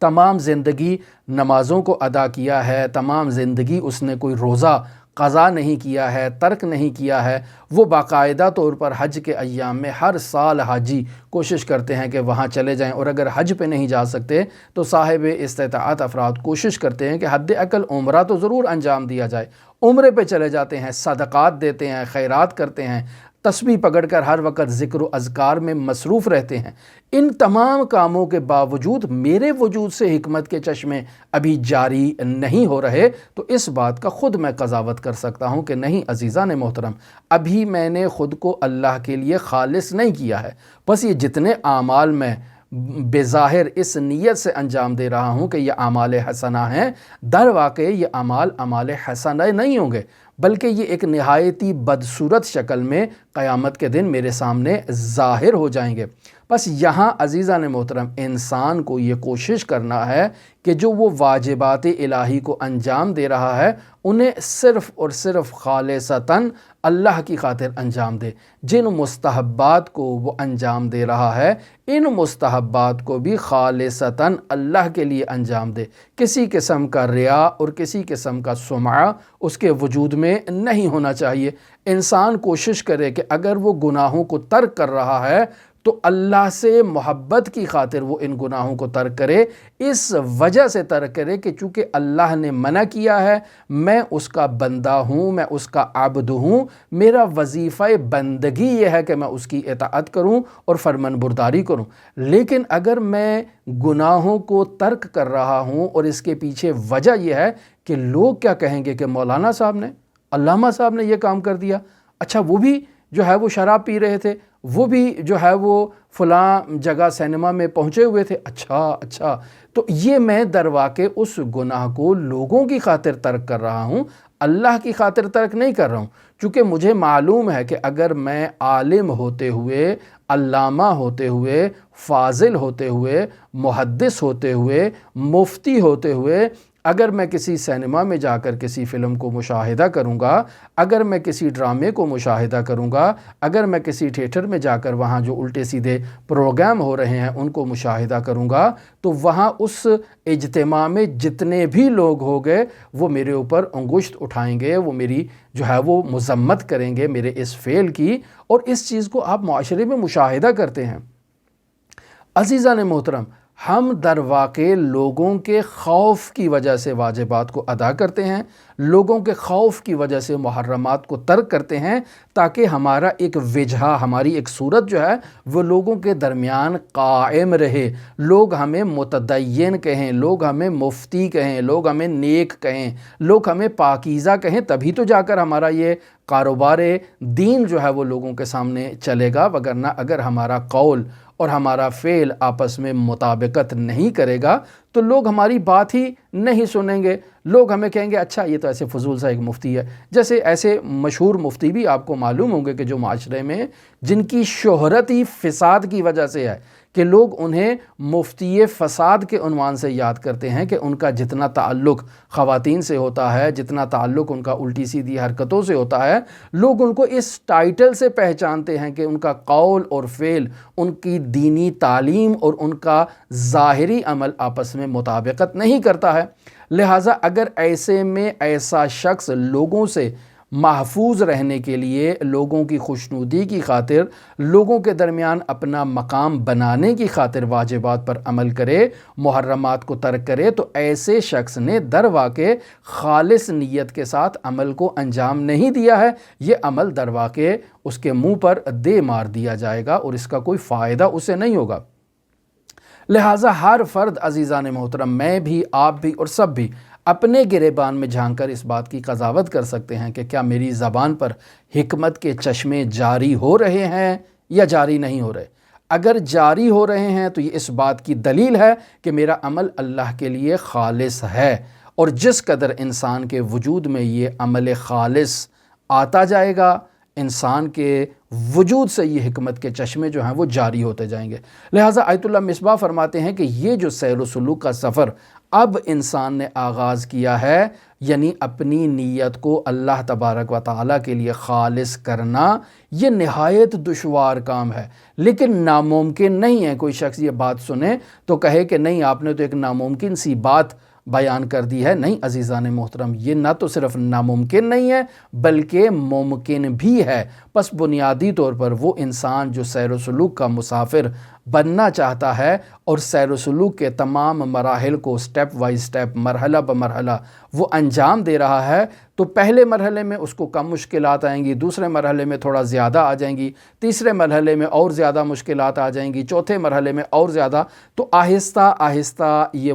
تمام زندگی نمازوں کو ادا کیا ہے، تمام زندگی اس نے کوئی روزہ قضا نہیں کیا ہے، ترک نہیں کیا ہے۔ وہ باقاعدہ طور پر حج کے ایام میں ہر سال حاجی کوشش کرتے ہیں کہ وہاں چلے جائیں، اور اگر حج پہ نہیں جا سکتے تو صاحب استطاعت افراد کوشش کرتے ہیں کہ حد اقل عمرہ تو ضرور انجام دیا جائے۔ عمرے پہ چلے جاتے ہیں، صدقات دیتے ہیں، خیرات کرتے ہیں، تسبیح پکڑ کر ہر وقت ذکر و اذکار میں مصروف رہتے ہیں، ان تمام کاموں کے باوجود میرے وجود سے حکمت کے چشمے ابھی جاری نہیں ہو رہے، تو اس بات کا خود میں قضاوت کر سکتا ہوں کہ نہیں عزیزان محترم، ابھی میں نے خود کو اللہ کے لیے خالص نہیں کیا ہے۔ بس یہ جتنے اعمال میں بظاہر اس نیت سے انجام دے رہا ہوں کہ یہ اعمال حسنہ ہیں، در واقع یہ اعمال حسنہ نہیں ہوں گے، بلکہ یہ ایک نہایتی بدصورت شکل میں قیامت کے دن میرے سامنے ظاہر ہو جائیں گے۔ بس یہاں عزیزان محترم انسان کو یہ کوشش کرنا ہے کہ جو وہ واجبات الہی کو انجام دے رہا ہے انہیں صرف اور صرف خالصتاً اللہ کی خاطر انجام دے۔ جن مستحبات کو وہ انجام دے رہا ہے ان مستحبات کو بھی خالصتاً اللہ کے لیے انجام دے۔ کسی قسم کا ریا اور کسی قسم کا سمعہ اس کے وجود میں نہیں ہونا چاہیے۔ انسان کوشش کرے کہ اگر وہ گناہوں کو ترک کر رہا ہے تو اللہ سے محبت کی خاطر وہ ان گناہوں کو ترک کرے، اس وجہ سے ترک کرے کہ چونکہ اللہ نے منع کیا ہے، میں اس کا بندہ ہوں، میں اس کا عبد ہوں، میرا وظیفہ بندگی یہ ہے کہ میں اس کی اطاعت کروں اور فرمان برداری کروں۔ لیکن اگر میں گناہوں کو ترک کر رہا ہوں اور اس کے پیچھے وجہ یہ ہے کہ لوگ کیا کہیں گے کہ مولانا صاحب نے، علامہ صاحب نے یہ کام کر دیا، اچھا وہ بھی جو ہے وہ شراب پی رہے تھے، وہ بھی جو ہے وہ فلاں جگہ سینما میں پہنچے ہوئے تھے، اچھا تو یہ میں در واقع اس گناہ کو لوگوں کی خاطر ترک کر رہا ہوں، اللہ کی خاطر ترک نہیں کر رہا ہوں۔ چونکہ مجھے معلوم ہے کہ اگر میں عالم ہوتے ہوئے، علامہ ہوتے ہوئے، فاضل ہوتے ہوئے، محدث ہوتے ہوئے، مفتی ہوتے ہوئے اگر میں کسی سینما میں جا کر کسی فلم کو مشاہدہ کروں گا، اگر میں کسی ڈرامے کو مشاہدہ کروں گا، اگر میں کسی تھیٹر میں جا کر وہاں جو الٹے سیدھے پروگرام ہو رہے ہیں ان کو مشاہدہ کروں گا، تو وہاں اس اجتماع میں جتنے بھی لوگ ہوں گے وہ میرے اوپر انگشت اٹھائیں گے، وہ میری جو ہے وہ مذمت کریں گے میرے اس فعل کی، اور اس چیز کو آپ معاشرے میں مشاہدہ کرتے ہیں۔ عزیزان محترم، ہم در واقع لوگوں کے خوف کی وجہ سے واجبات کو ادا کرتے ہیں، لوگوں کے خوف کی وجہ سے محرمات کو ترک کرتے ہیں، تاکہ ہمارا ایک وجہ، ہماری ایک صورت جو ہے وہ لوگوں کے درمیان قائم رہے، لوگ ہمیں متدین کہیں، لوگ ہمیں مفتی کہیں، لوگ ہمیں نیک کہیں، لوگ ہمیں پاکیزہ کہیں، تبھی تو جا کر ہمارا یہ کاروبار دین جو ہے وہ لوگوں کے سامنے چلے گا، وگرنہ اگر ہمارا قول اور ہمارا فعل آپس میں مطابقت نہیں کرے گا تو لوگ ہماری بات ہی نہیں سنیں گے، لوگ ہمیں کہیں گے اچھا یہ تو ایسے فضول سا ایک مفتی ہے۔ جیسے ایسے مشہور مفتی بھی آپ کو معلوم ہوں گے کہ جو معاشرے میں جن کی شہرت ہی فساد کی وجہ سے ہے کہ لوگ انہیں مفتی فساد کے عنوان سے یاد کرتے ہیں، کہ ان کا جتنا تعلق خواتین سے ہوتا ہے، جتنا تعلق ان کا الٹی سیدھی حرکتوں سے ہوتا ہے، لوگ ان کو اس ٹائٹل سے پہچانتے ہیں کہ ان کا قول اور فعل، ان کی دینی تعلیم اور ان کا ظاہری عمل آپس میں مطابقت نہیں کرتا ہے۔ لہٰذا اگر ایسے میں ایسا شخص لوگوں سے محفوظ رہنے کے لیے، لوگوں کی خوشنودی کی خاطر، لوگوں کے درمیان اپنا مقام بنانے کی خاطر واجبات پر عمل کرے، محرمات کو ترک کرے، تو ایسے شخص نے در واقع خالص نیت کے ساتھ عمل کو انجام نہیں دیا ہے، یہ عمل در واقع اس کے منہ پر دے مار دیا جائے گا اور اس کا کوئی فائدہ اسے نہیں ہوگا۔ لہٰذا ہر فرد عزیزان محترم، میں بھی، آپ بھی اور سب بھی اپنے گریبان میں جھانک کر اس بات کی قضاوت کر سکتے ہیں کہ کیا میری زبان پر حکمت کے چشمے جاری ہو رہے ہیں یا جاری نہیں ہو رہے۔ اگر جاری ہو رہے ہیں تو یہ اس بات کی دلیل ہے کہ میرا عمل اللہ کے لیے خالص ہے، اور جس قدر انسان کے وجود میں یہ عمل خالص آتا جائے گا، انسان کے وجود سے یہ حکمت کے چشمے جو ہیں وہ جاری ہوتے جائیں گے۔ لہٰذا آیت اللہ مصباح فرماتے ہیں کہ یہ جو سیر و سلوک کا سفر اب انسان نے آغاز کیا ہے، یعنی اپنی نیت کو اللہ تبارک و تعالیٰ کے لیے خالص کرنا، یہ نہایت دشوار کام ہے، لیکن ناممکن نہیں ہے۔ کوئی شخص یہ بات سنے تو کہے کہ نہیں آپ نے تو ایک ناممکن سی بات بیان کر دی ہے۔ نہیں عزیزان محترم، یہ نہ تو صرف ناممکن نہیں ہے بلکہ ممکن بھی ہے۔ بس بنیادی طور پر وہ انسان جو سیر و سلوک کا مسافر بننا چاہتا ہے اور سیر و سلوک کے تمام مراحل کو سٹیپ بائی سٹیپ، مرحلہ بمرحلہ وہ انجام دے رہا ہے، تو پہلے مرحلے میں اس کو کم مشکلات آئیں گی، دوسرے مرحلے میں تھوڑا زیادہ آ جائیں گی، تیسرے مرحلے میں اور زیادہ مشکلات آ جائیں گی، چوتھے مرحلے میں اور زیادہ۔ تو آہستہ آہستہ یہ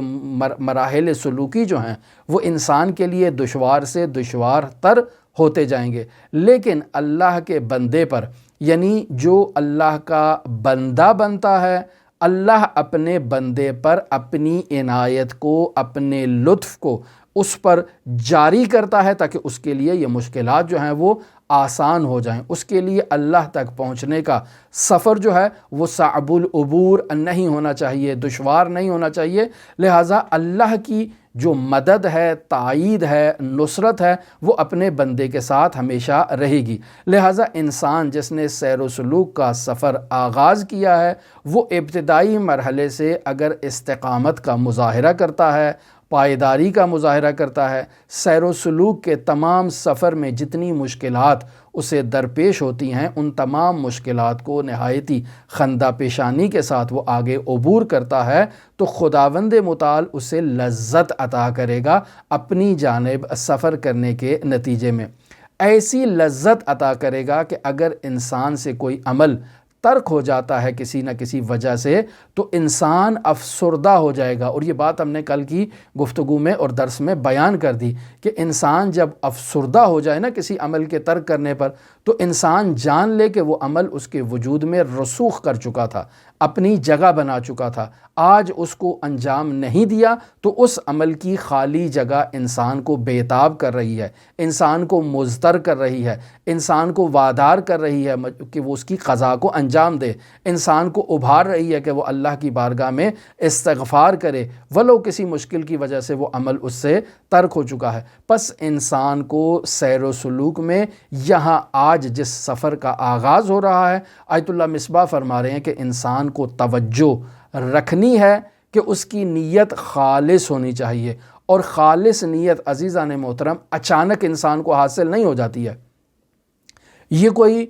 مراحل سلوکی جو ہیں وہ انسان کے لیے دشوار سے دشوار تر ہوتے جائیں گے، لیکن اللہ کے بندے پر، یعنی جو اللہ کا بندہ بنتا ہے، اللہ اپنے بندے پر اپنی عنایت کو، اپنے لطف کو اس پر جاری کرتا ہے تاکہ اس کے لیے یہ مشکلات جو ہیں وہ آسان ہو جائیں۔ اس کے لیے اللہ تک پہنچنے کا سفر جو ہے وہ صعب العبور نہیں ہونا چاہیے، دشوار نہیں ہونا چاہیے۔ لہٰذا اللہ کی جو مدد ہے، تائید ہے، نصرت ہے، وہ اپنے بندے کے ساتھ ہمیشہ رہے گی۔ لہٰذا انسان جس نے سیر و سلوک کا سفر آغاز کیا ہے، وہ ابتدائی مرحلے سے اگر استقامت کا مظاہرہ کرتا ہے، پائیداری کا مظاہرہ کرتا ہے، سیر و سلوک کے تمام سفر میں جتنی مشکلات اسے درپیش ہوتی ہیں، ان تمام مشکلات کو نہایتی خندہ پیشانی کے ساتھ وہ آگے عبور کرتا ہے، تو خداوند متعال اسے لذت عطا کرے گا اپنی جانب سفر کرنے کے نتیجے میں۔ ایسی لذت عطا کرے گا کہ اگر انسان سے کوئی عمل ترک ہو جاتا ہے کسی نہ کسی وجہ سے، تو انسان افسردہ ہو جائے گا۔ اور یہ بات ہم نے کل کی گفتگو میں اور درس میں بیان کر دی کہ انسان جب افسردہ ہو جائے نا کسی عمل کے ترک کرنے پر، تو انسان جان لے کہ وہ عمل اس کے وجود میں رسوخ کر چکا تھا، اپنی جگہ بنا چکا تھا، آج اس کو انجام نہیں دیا تو اس عمل کی خالی جگہ انسان کو بےتاب کر رہی ہے، انسان کو مضطر کر رہی ہے، انسان کو وادار کر رہی ہے کہ وہ اس کی قضا کو انجام دے، انسان کو ابھار رہی ہے کہ وہ اللہ کی بارگاہ میں استغفار کرے، ولو کسی مشکل کی وجہ سے وہ عمل اس سے ترک ہو چکا ہے۔ پس انسان کو سیر و سلوک میں یہاں آج جس سفر کا آغاز ہو رہا ہے، آیت اللہ مصباح فرما رہے ہیں کہ انسان کو توجہ رکھنی ہے کہ اس کی نیت خالص ہونی چاہیے، اور خالص نیت عزیزان محترم اچانک انسان کو حاصل نہیں ہو جاتی ہے۔ یہ کوئی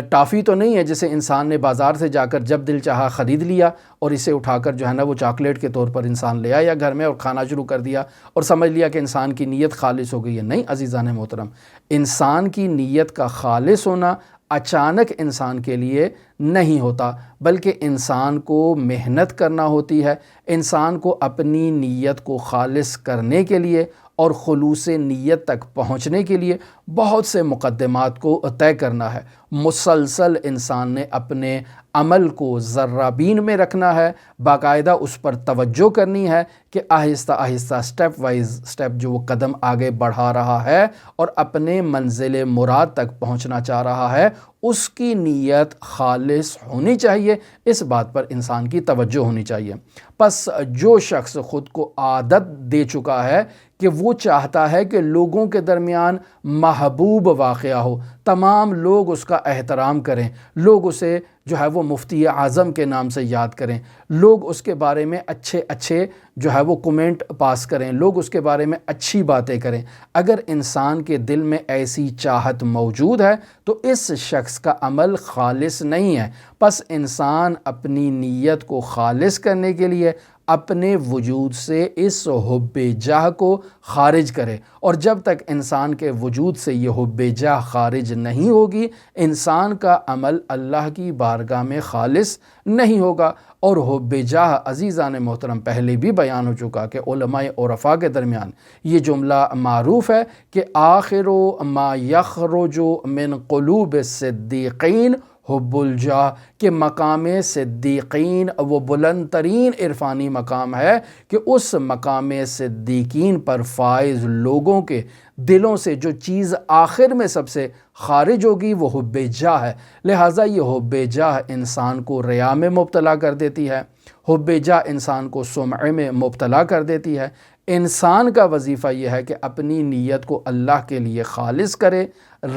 ٹافی تو نہیں ہے جسے انسان نے بازار سے جا کر جب دل چاہا خرید لیا اور اسے اٹھا کر جو ہے نا وہ چاکلیٹ کے طور پر انسان لے آیا گھر میں اور کھانا شروع کر دیا اور سمجھ لیا کہ انسان کی نیت خالص ہو گئی ہے۔ نہیں عزیزان محترم، انسان کی نیت کا خالص ہونا اچانک انسان کے لیے نہیں ہوتا، بلکہ انسان کو محنت کرنا ہوتی ہے، انسان کو اپنی نیت کو خالص کرنے کے لیے اور خلوص نیت تک پہنچنے کے لیے بہت سے مقدمات کو طے کرنا ہے۔ مسلسل انسان نے اپنے عمل کو ذرہ بین میں رکھنا ہے، باقاعدہ اس پر توجہ کرنی ہے کہ آہستہ آہستہ سٹیپ وائز سٹیپ جو وہ قدم آگے بڑھا رہا ہے اور اپنے منزل مراد تک پہنچنا چاہ رہا ہے، اس کی نیت خالص ہونی چاہیے۔ اس بات پر انسان کی توجہ ہونی چاہیے۔ پس جو شخص خود کو عادت دے چکا ہے کہ وہ چاہتا ہے کہ لوگوں کے درمیان محبوب واقعہ ہو، تمام لوگ اس کا احترام کریں، لوگ اسے جو ہے وہ مفتی اعظم کے نام سے یاد کریں، لوگ اس کے بارے میں اچھے اچھے جو ہے وہ کومنٹ پاس کریں، لوگ اس کے بارے میں اچھی باتیں کریں۔ اگر انسان کے دل میں ایسی چاہت موجود ہے تو اس شخص کا عمل خالص نہیں ہے۔ پس انسان اپنی نیت کو خالص کرنے کے لیے اپنے وجود سے اس حب جاہ کو خارج کرے، اور جب تک انسان کے وجود سے یہ حب جاہ خارج نہیں ہوگی، انسان کا عمل اللہ کی بارگاہ میں خالص نہیں ہوگا۔ اور حب جاہ عزیزان محترم پہلے بھی بیان ہو چکا کہ علماء عرفاء کے درمیان یہ جملہ معروف ہے کہ آخر ما یخرج من قلوب الصدیقین حب الجاہ، کہ مقام صدیقین وہ بلند ترین عرفانی مقام ہے کہ اس مقام صدیقین پر فائز لوگوں کے دلوں سے جو چیز آخر میں سب سے خارج ہوگی وہ حب جاہ ہے۔ لہٰذا یہ حب جاہ انسان کو ریا میں مبتلا کر دیتی ہے، حب جاہ انسان کو سمعے میں مبتلا کر دیتی ہے۔ انسان کا وظیفہ یہ ہے کہ اپنی نیت کو اللہ کے لیے خالص کرے،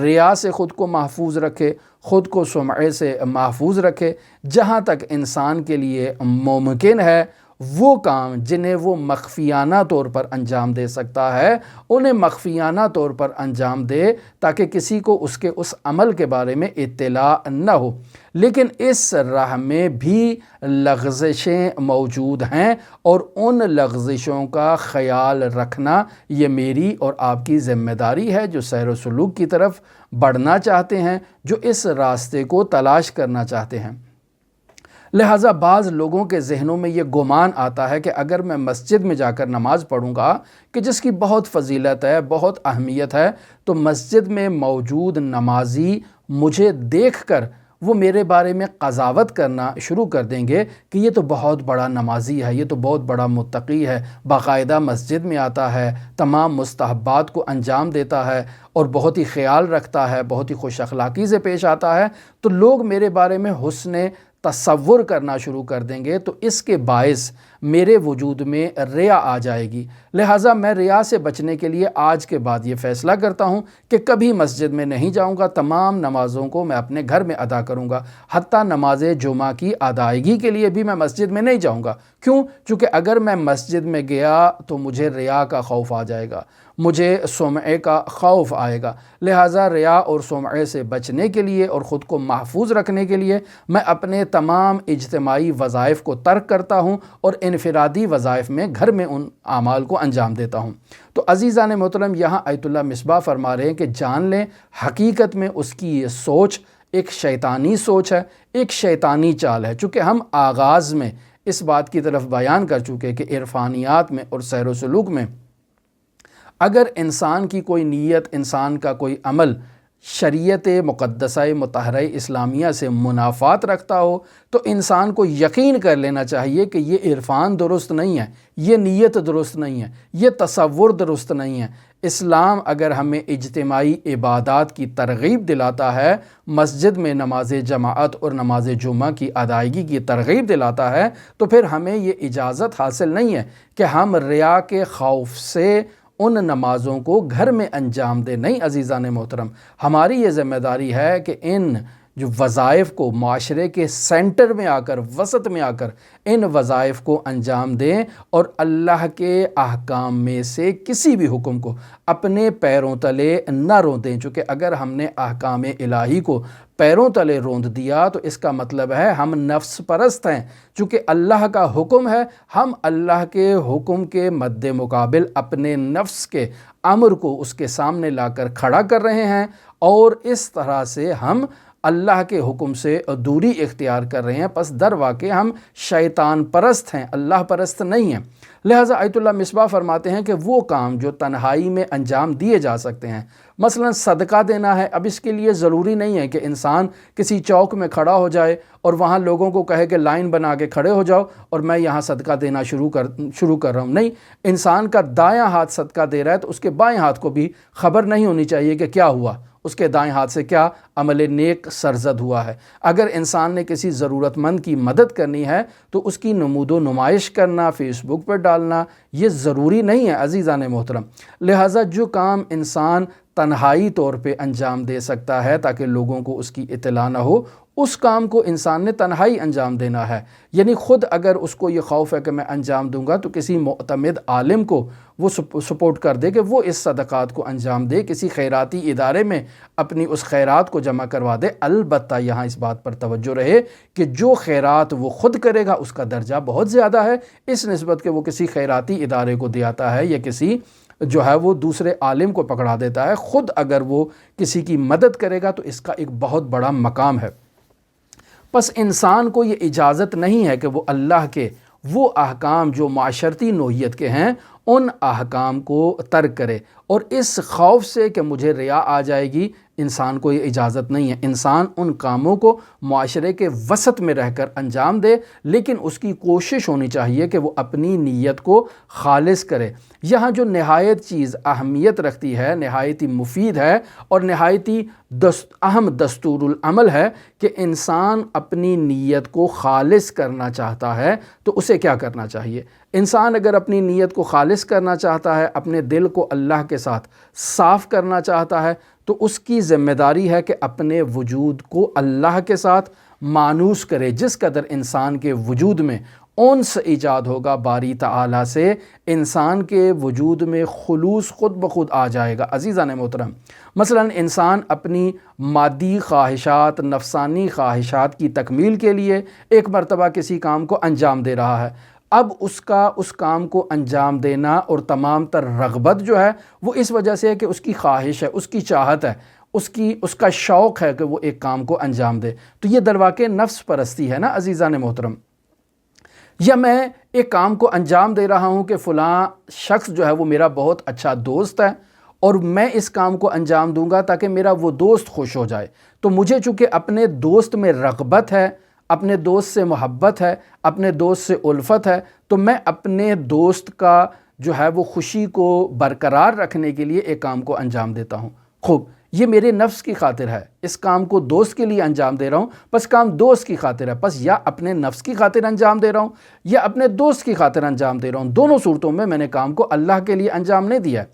ریا سے خود کو محفوظ رکھے، خود کو سمعے سے محفوظ رکھے۔ جہاں تک انسان کے لیے ممکن ہے وہ کام جنہیں وہ مخفیانہ طور پر انجام دے سکتا ہے انہیں مخفیانہ طور پر انجام دے تاکہ کسی کو اس عمل کے بارے میں اطلاع نہ ہو۔ لیکن اس راہ میں بھی لغزشیں موجود ہیں اور ان لغزشوں کا خیال رکھنا یہ میری اور آپ کی ذمہ داری ہے جو سیر و سلوک کی طرف بڑھنا چاہتے ہیں، جو اس راستے کو تلاش کرنا چاہتے ہیں۔ لہٰذا بعض لوگوں کے ذہنوں میں یہ گمان آتا ہے کہ اگر میں مسجد میں جا کر نماز پڑھوں گا کہ جس کی بہت فضیلت ہے، بہت اہمیت ہے، تو مسجد میں موجود نمازی مجھے دیکھ کر وہ میرے بارے میں قضاوت کرنا شروع کر دیں گے کہ یہ تو بہت بڑا نمازی ہے، یہ تو بہت بڑا متقی ہے، باقاعدہ مسجد میں آتا ہے، تمام مستحبات کو انجام دیتا ہے اور بہت ہی خیال رکھتا ہے، بہت ہی خوش اخلاقی سے پیش آتا ہے، تو لوگ میرے بارے میں حسن تصور کرنا شروع کر دیں گے، تو اس کے باعث میرے وجود میں ریا آ جائے گی۔ لہٰذا میں ریا سے بچنے کے لیے آج کے بعد یہ فیصلہ کرتا ہوں کہ کبھی مسجد میں نہیں جاؤں گا، تمام نمازوں کو میں اپنے گھر میں ادا کروں گا، حتیٰ نماز جمعہ کی ادائیگی کے لیے بھی میں مسجد میں نہیں جاؤں گا۔ کیوں؟ چونکہ اگر میں مسجد میں گیا تو مجھے ریا کا خوف آ جائے گا، مجھے سمعے کا خوف آئے گا۔ لہٰذا ریا اور سمعے سے بچنے کے لیے اور خود کو محفوظ رکھنے کے لیے میں اپنے تمام اجتماعی وظائف کو ترک کرتا ہوں اور انفرادی وظائف میں گھر میں ان اعمال کو انجام دیتا ہوں۔ تو عزیزان محترم، یہاں آیت اللہ مصباح فرما رہے ہیں کہ جان لیں حقیقت میں اس کی یہ سوچ ایک شیطانی سوچ ہے، ایک شیطانی چال ہے۔ چونکہ ہم آغاز میں اس بات کی طرف بیان کر چکے کہ عرفانیات میں اور سیر و سلوک میں اگر انسان کی کوئی نیت، انسان کا کوئی عمل شریعت مقدسہ مطہرہ اسلامیہ سے منافات رکھتا ہو تو انسان کو یقین کر لینا چاہیے کہ یہ عرفان درست نہیں ہے، یہ نیت درست نہیں ہے، یہ تصور درست نہیں ہے۔ اسلام اگر ہمیں اجتماعی عبادات کی ترغیب دلاتا ہے، مسجد میں نماز جماعت اور نماز جمعہ کی ادائیگی کی ترغیب دلاتا ہے، تو پھر ہمیں یہ اجازت حاصل نہیں ہے کہ ہم ریا کے خوف سے ان نمازوں کو گھر میں انجام دیں۔ نہیں عزیزان محترم، ہماری یہ ذمہ داری ہے کہ ان جو وظائف کو معاشرے کے سینٹر میں آ کر، وسط میں آ کر ان وظائف کو انجام دیں اور اللہ کے احکام میں سے کسی بھی حکم کو اپنے پیروں تلے نہ روندیں۔ چونکہ اگر ہم نے احکام الہی کو پیروں تلے روند دیا تو اس کا مطلب ہے ہم نفس پرست ہیں۔ چونکہ اللہ کا حکم ہے، ہم اللہ کے حکم کے مد مقابل اپنے نفس کے امر کو اس کے سامنے لا کر کھڑا کر رہے ہیں، اور اس طرح سے ہم اللہ کے حکم سے دوری اختیار کر رہے ہیں۔ پس در واقع ہم شیطان پرست ہیں، اللہ پرست نہیں ہیں۔ لہٰذا آیت اللہ مصباح فرماتے ہیں کہ وہ کام جو تنہائی میں انجام دیے جا سکتے ہیں، مثلا صدقہ دینا ہے، اب اس کے لیے ضروری نہیں ہے کہ انسان کسی چوک میں کھڑا ہو جائے اور وہاں لوگوں کو کہے کہ لائن بنا کے کھڑے ہو جاؤ اور میں یہاں صدقہ دینا شروع کر رہا ہوں۔ نہیں، انسان کا دایاں ہاتھ صدقہ دے رہا ہے تو اس کے بائیں ہاتھ کو بھی خبر نہیں ہونی چاہیے کہ کیا ہوا، اس کے دائیں ہاتھ سے کیا عمل نیک سرزد ہوا ہے۔ اگر انسان نے کسی ضرورت مند کی مدد کرنی ہے تو اس کی نمود و نمائش کرنا، فیس بک پر ڈالنا یہ ضروری نہیں ہے عزیزان محترم۔ لہٰذا جو کام انسان تنہائی طور پہ انجام دے سکتا ہے تاکہ لوگوں کو اس کی اطلاع نہ ہو، اس کام کو انسان نے تنہائی انجام دینا ہے۔ یعنی خود اگر اس کو یہ خوف ہے کہ میں انجام دوں گا تو کسی معتمد عالم کو وہ سپورٹ کر دے کہ وہ اس صدقات کو انجام دے، کسی خیراتی ادارے میں اپنی اس خیرات کو جمع کروا دے۔ البتہ یہاں اس بات پر توجہ رہے کہ جو خیرات وہ خود کرے گا اس کا درجہ بہت زیادہ ہے اس نسبت کہ وہ کسی خیراتی ادارے کو دیاتا ہے یا کسی جو ہے وہ دوسرے عالم کو پکڑا دیتا ہے۔ خود اگر وہ کسی کی مدد کرے گا تو اس کا ایک بہت بڑا مقام ہے۔ پس انسان کو یہ اجازت نہیں ہے کہ وہ اللہ کے وہ احکام جو معاشرتی نوعیت کے ہیں ان احکام کو ترک کرے، اور اس خوف سے کہ مجھے ریا آ جائے گی انسان کو یہ اجازت نہیں ہے۔ انسان ان کاموں کو معاشرے کے وسط میں رہ کر انجام دے، لیکن اس کی کوشش ہونی چاہیے کہ وہ اپنی نیت کو خالص کرے۔ یہاں جو نہایت چیز اہمیت رکھتی ہے، نہایتی مفید ہے اور نہایتی اہم دستور العمل ہے کہ انسان اپنی نیت کو خالص کرنا چاہتا ہے تو اسے کیا کرنا چاہیے؟ انسان اگر اپنی نیت کو خالص کرنا چاہتا ہے، اپنے دل کو اللہ کے ساتھ صاف کرنا چاہتا ہے، تو اس کی ذمہ داری ہے کہ اپنے وجود کو اللہ کے ساتھ مانوس کرے۔ جس قدر انسان کے وجود میں انس ایجاد ہوگا باری تعالیٰ سے، انسان کے وجود میں خلوص خود بخود آ جائے گا۔ عزیزان محترم، مثلا انسان اپنی مادی خواہشات، نفسانی خواہشات کی تکمیل کے لیے ایک مرتبہ کسی کام کو انجام دے رہا ہے۔ اب اس کام کو انجام دینا اور تمام تر رغبت جو ہے وہ اس وجہ سے ہے کہ اس کی خواہش ہے، اس کی چاہت ہے، اس کا شوق ہے کہ وہ ایک کام کو انجام دے۔ تو یہ درواقع نفس پرستی ہے نا عزیزان محترم۔ یا میں ایک کام کو انجام دے رہا ہوں کہ فلاں شخص جو ہے وہ میرا بہت اچھا دوست ہے اور میں اس کام کو انجام دوں گا تاکہ میرا وہ دوست خوش ہو جائے۔ تو مجھے چونکہ اپنے دوست میں رغبت ہے، اپنے دوست سے محبت ہے، اپنے دوست سے الفت ہے، تو میں اپنے دوست کا جو ہے وہ خوشی کو برقرار رکھنے کے لیے ایک کام کو انجام دیتا ہوں۔ خوب، یہ میرے نفس کی خاطر ہے، اس کام کو دوست کے لیے انجام دے رہا ہوں، بس کام دوست کی خاطر ہے، بس یا اپنے نفس کی خاطر انجام دے رہا ہوں یا اپنے دوست کی خاطر انجام دے رہا ہوں۔ دونوں صورتوں میں نے کام کو اللہ کے لیے انجام نہیں دیا ہے۔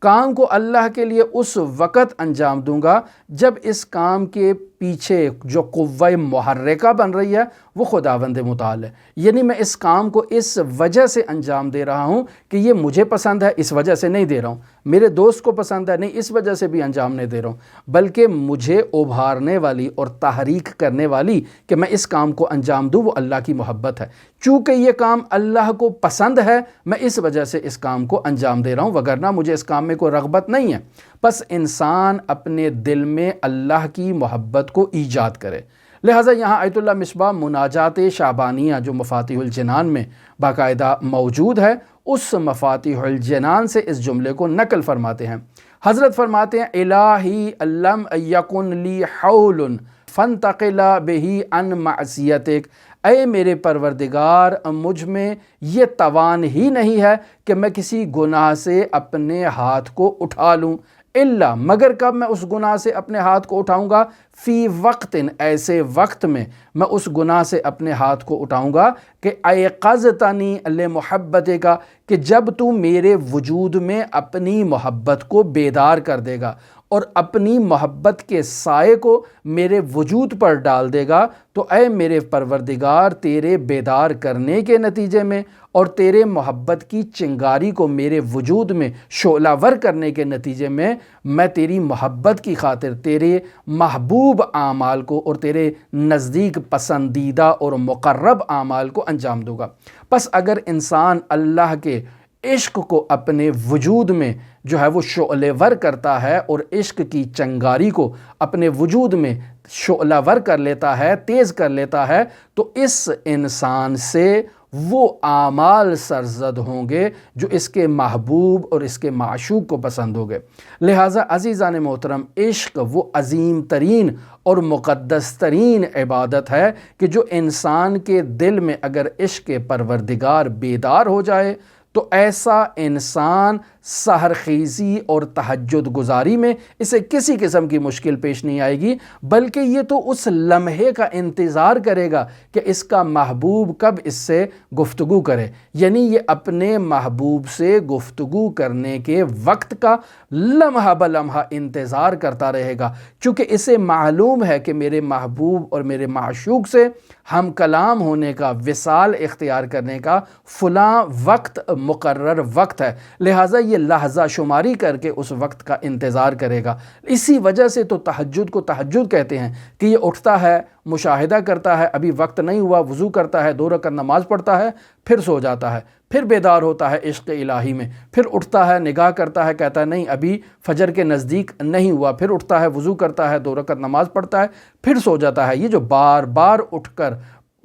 کام کو اللہ کے لیے اس وقت انجام دوں گا جب اس کام کے پیچھے جو قوہ محرکہ بن رہی ہے وہ خداوند متعال ہے، یعنی میں اس کام کو اس وجہ سے انجام دے رہا ہوں کہ یہ مجھے پسند ہے، اس وجہ سے نہیں دے رہا ہوں، میرے دوست کو پسند ہے، نہیں اس وجہ سے بھی انجام نہیں دے رہا ہوں، بلکہ مجھے ابھارنے والی اور تحریک کرنے والی کہ میں اس کام کو انجام دوں وہ اللہ کی محبت ہے۔ چونکہ یہ کام اللہ کو پسند ہے میں اس وجہ سے اس کام کو انجام دے رہا ہوں، وگرنہ مجھے اس کام میں کوئی رغبت نہیں ہے۔ پس انسان اپنے دل میں اللہ کی محبت کو ایجاد کرے۔ لہٰذا یہاں آیت اللہ مصباح مناجات شعبانیہ جو مفاتیح الجنان میں باقاعدہ موجود ہے، اس مفاتیح الجنان سے اس جملے کو نقل فرماتے ہیں۔ حضرت فرماتے ہیں الہی لم یکن لی حول فانتقل بہ عن معصیتک، اے میرے پروردگار مجھ میں یہ توان ہی نہیں ہے کہ میں کسی گناہ سے اپنے ہاتھ کو اٹھا لوں، الا مگر کب میں اس گناہ سے اپنے ہاتھ کو اٹھاؤں گا، فی وقت ایسے وقت میں میں اس گناہ سے اپنے ہاتھ کو اٹھاؤں گا کہ ایقظتنی لمحبتک، کہ جب تو میرے وجود میں اپنی محبت کو بیدار کر دے گا اور اپنی محبت کے سائے کو میرے وجود پر ڈال دے گا، تو اے میرے پروردگار تیرے بیدار کرنے کے نتیجے میں اور تیرے محبت کی چنگاری کو میرے وجود میں شعلہ ور کرنے کے نتیجے میں تیری محبت کی خاطر تیرے محبوب اعمال کو اور تیرے نزدیک پسندیدہ اور مقرب اعمال کو انجام دوں گا۔ پس اگر انسان اللہ کے عشق کو اپنے وجود میں جو ہے وہ شعلہ ور کرتا ہے اور عشق کی چنگاری کو اپنے وجود میں شعلہ ور کر لیتا ہے، تیز کر لیتا ہے، تو اس انسان سے وہ اعمال سرزد ہوں گے جو اس کے محبوب اور اس کے معشوق کو پسند ہوں گے۔ لہٰذا عزیزان محترم، عشق وہ عظیم ترین اور مقدس ترین عبادت ہے کہ جو انسان کے دل میں اگر عشق پروردگار بیدار ہو جائے تو ایسا انسان سحر خیزی اور تہجد گزاری میں اسے کسی قسم کی مشکل پیش نہیں آئے گی، بلکہ یہ تو اس لمحے کا انتظار کرے گا کہ اس کا محبوب کب اس سے گفتگو کرے، یعنی یہ اپنے محبوب سے گفتگو کرنے کے وقت کا لمحہ بلمحہ انتظار کرتا رہے گا، چونکہ اسے معلوم ہے کہ میرے محبوب اور میرے معشوق سے ہم کلام ہونے کا، وصال اختیار کرنے کا فلاں وقت مقرر وقت ہے، لہٰذا یہ لحظہ شماری کر کے اس وقت کا انتظار کرے گا۔ اسی وجہ سے تو تہجد کو تہجد کہتے ہیں کہ یہ اٹھتا ہے، مشاہدہ کرتا ہے، ابھی وقت نہیں ہوا، وضو کرتا ہے، 2 رکعت نماز پڑھتا ہے، پھر سو جاتا ہے، پھر بیدار ہوتا ہے عشق الہی میں، پھر اٹھتا ہے، نگاہ کرتا ہے، کہتا ہے نہیں ابھی فجر کے نزدیک نہیں ہوا، پھر اٹھتا ہے، وضو کرتا ہے، 2 رکعت نماز پڑھتا ہے، پھر سو جاتا ہے۔ یہ جو بار بار اٹھ کر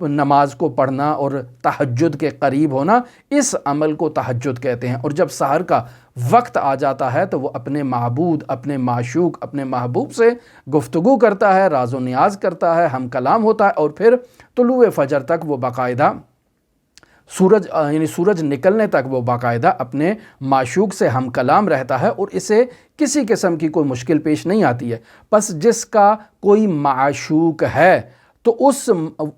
نماز کو پڑھنا اور تہجد کے قریب ہونا، اس عمل کو تہجد کہتے ہیں۔ اور جب سحر کا وقت آ جاتا ہے تو وہ اپنے معبود، اپنے معشوق، اپنے محبوب سے گفتگو کرتا ہے، راز و نیاز کرتا ہے، ہم کلام ہوتا ہے، اور پھر طلوع فجر تک وہ باقاعدہ سورج نکلنے تک وہ باقاعدہ اپنے معشوق سے ہم کلام رہتا ہے اور اسے کسی قسم کی کوئی مشکل پیش نہیں آتی ہے۔ پس جس کا کوئی معشوق ہے تو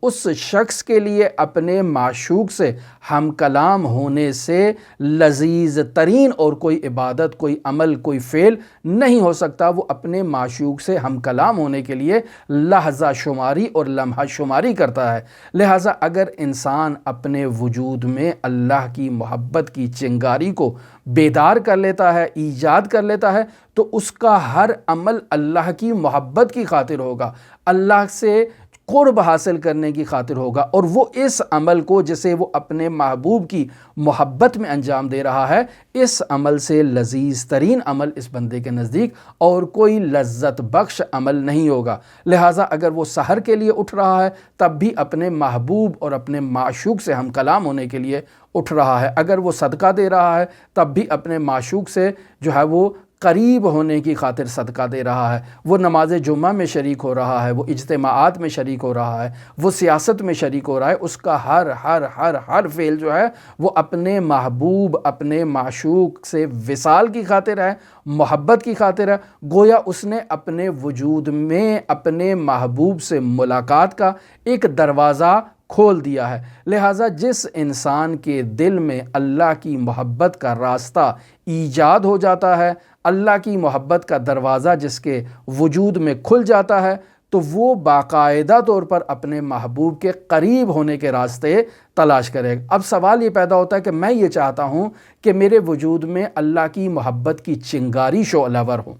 اس شخص کے لیے اپنے معشوق سے ہم کلام ہونے سے لذیذ ترین اور کوئی عبادت، کوئی عمل، کوئی فعل نہیں ہو سکتا۔ وہ اپنے معشوق سے ہم کلام ہونے کے لیے لحظہ شماری اور لمحہ شماری کرتا ہے۔ لہٰذا اگر انسان اپنے وجود میں اللہ کی محبت کی چنگاری کو بیدار کر لیتا ہے، ایجاد کر لیتا ہے، تو اس کا ہر عمل اللہ کی محبت کی خاطر ہوگا، اللہ سے قرب حاصل کرنے کی خاطر ہوگا، اور وہ اس عمل کو جسے وہ اپنے محبوب کی محبت میں انجام دے رہا ہے، اس عمل سے لذیذ ترین عمل اس بندے کے نزدیک اور کوئی لذت بخش عمل نہیں ہوگا۔ لہٰذا اگر وہ سحر کے لیے اٹھ رہا ہے تب بھی اپنے محبوب اور اپنے معشوق سے ہم کلام ہونے کے لیے اٹھ رہا ہے، اگر وہ صدقہ دے رہا ہے تب بھی اپنے معشوق سے جو ہے وہ قریب ہونے کی خاطر صدقہ دے رہا ہے، وہ نماز جمعہ میں شریک ہو رہا ہے، وہ اجتماعات میں شریک ہو رہا ہے، وہ سیاست میں شریک ہو رہا ہے، اس کا ہر فعل جو ہے وہ اپنے محبوب، اپنے معشوق سے وصال کی خاطر ہے، محبت کی خاطر ہے۔ گویا اس نے اپنے وجود میں اپنے محبوب سے ملاقات کا ایک دروازہ کھول دیا ہے۔ لہٰذا جس انسان کے دل میں اللہ کی محبت کا راستہ ایجاد ہو جاتا ہے، اللہ کی محبت کا دروازہ جس کے وجود میں کھل جاتا ہے، تو وہ باقاعدہ طور پر اپنے محبوب کے قریب ہونے کے راستے تلاش کرے گا۔ اب سوال یہ پیدا ہوتا ہے کہ میں یہ چاہتا ہوں کہ میرے وجود میں اللہ کی محبت کی چنگاری شعلہ ور ہو،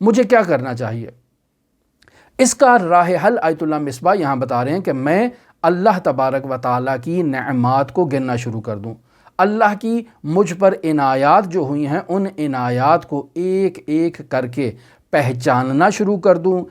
مجھے کیا کرنا چاہیے؟ اس کا راہ حل آیت اللہ مصباح یہاں بتا رہے ہیں کہ میں اللہ تبارک و تعالیٰ کی نعمات کو گننا شروع کر دوں، اللہ کی مجھ پر عنایات جو ہوئی ہیں ان عنایات کو ایک ایک کر کے پہچاننا شروع کر دوں،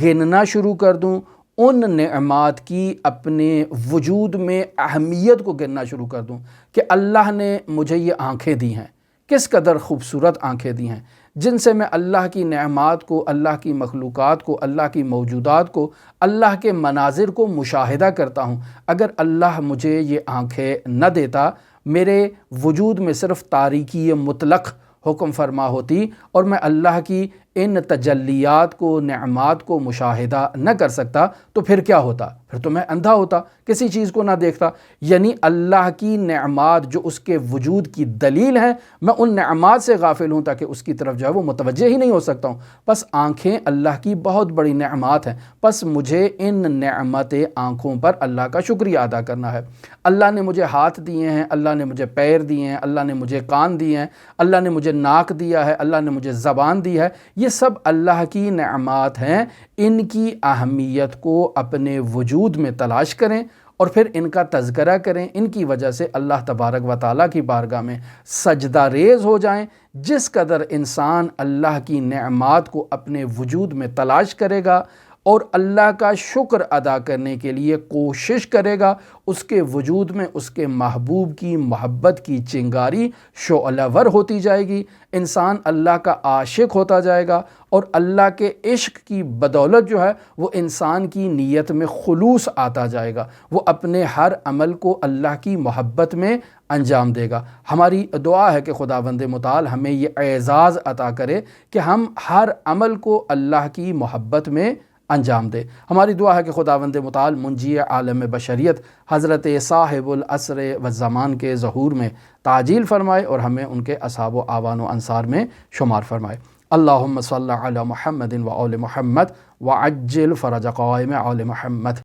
گننا شروع کر دوں، ان نعمات کی اپنے وجود میں اہمیت کو گننا شروع کر دوں کہ اللہ نے مجھے یہ آنکھیں دی ہیں، کس قدر خوبصورت آنکھیں دی ہیں، جن سے میں اللہ کی نعمات کو، اللہ کی مخلوقات کو، اللہ کی موجودات کو، اللہ کے مناظر کو مشاہدہ کرتا ہوں۔ اگر اللہ مجھے یہ آنکھیں نہ دیتا، میرے وجود میں صرف تاریکی مطلق حکم فرما ہوتی اور میں اللہ کی ان تجلیات کو، نعمات کو مشاہدہ نہ کر سکتا، تو پھر کیا ہوتا؟ پھر تو میں اندھا ہوتا، کسی چیز کو نہ دیکھتا۔ یعنی اللہ کی نعمات جو اس کے وجود کی دلیل ہیں، میں ان نعمات سے غافل ہوں تاکہ اس کی طرف جو ہے وہ متوجہ ہی نہیں ہو سکتا ہوں۔ پس آنکھیں اللہ کی بہت بڑی نعمات ہیں، پس مجھے ان نعمت آنکھوں پر اللہ کا شکریہ ادا کرنا ہے۔ اللہ نے مجھے ہاتھ دیے ہیں، اللہ نے مجھے پیر دیے ہیں، اللہ نے مجھے کان دیے ہیں، اللہ نے مجھے ناک دیا ہے، اللہ نے مجھے زبان دی ہے، یہ سب اللہ کی نعمات ہیں۔ ان کی اہمیت کو اپنے وجود میں تلاش کریں اور پھر ان کا تذکرہ کریں، ان کی وجہ سے اللہ تبارک و تعالیٰ کی بارگاہ میں سجدہ ریز ہو جائیں۔ جس قدر انسان اللہ کی نعمات کو اپنے وجود میں تلاش کرے گا اور اللہ کا شکر ادا کرنے کے لیے کوشش کرے گا، اس کے وجود میں اس کے محبوب کی محبت کی چنگاری شعلہ ور ہوتی جائے گی، انسان اللہ کا عاشق ہوتا جائے گا، اور اللہ کے عشق کی بدولت جو ہے وہ انسان کی نیت میں خلوص آتا جائے گا، وہ اپنے ہر عمل کو اللہ کی محبت میں انجام دے گا۔ ہماری دعا ہے کہ خداوند متعال ہمیں یہ اعزاز عطا کرے کہ ہم ہر عمل کو اللہ کی محبت میں انجام دے۔ ہماری دعا ہے کہ خداوند متعال منجی عالم بشریت حضرت صاحب العصر والزمان کے ظہور میں تعجیل فرمائے اور ہمیں ان کے اصحاب و اعوان و انصار میں شمار فرمائے۔ اللہم صلی علی محمد و آل محمد وعجل فرج قوائم آل محمد۔